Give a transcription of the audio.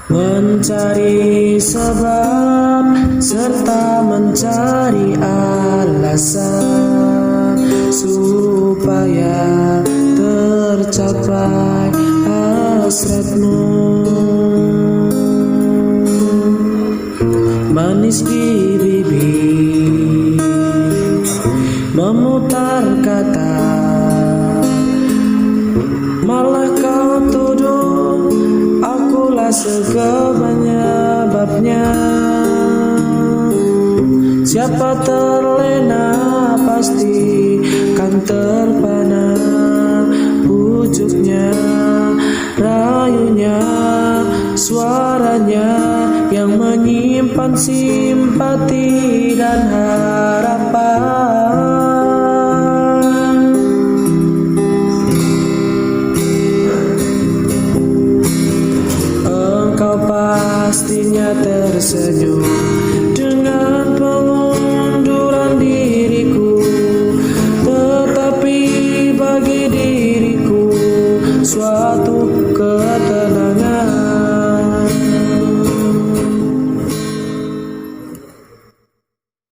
mencari sebab serta mencari alasan supaya tercapai hasratmu. Manis di bibir memutar kata, malah kau tuduh akulah segalanya babnya. Siapa terlena pasti kan terpana bujuknya, rayunya, suaranya yang menyimpan simpati dan harapan. Engkau pastinya tersenyum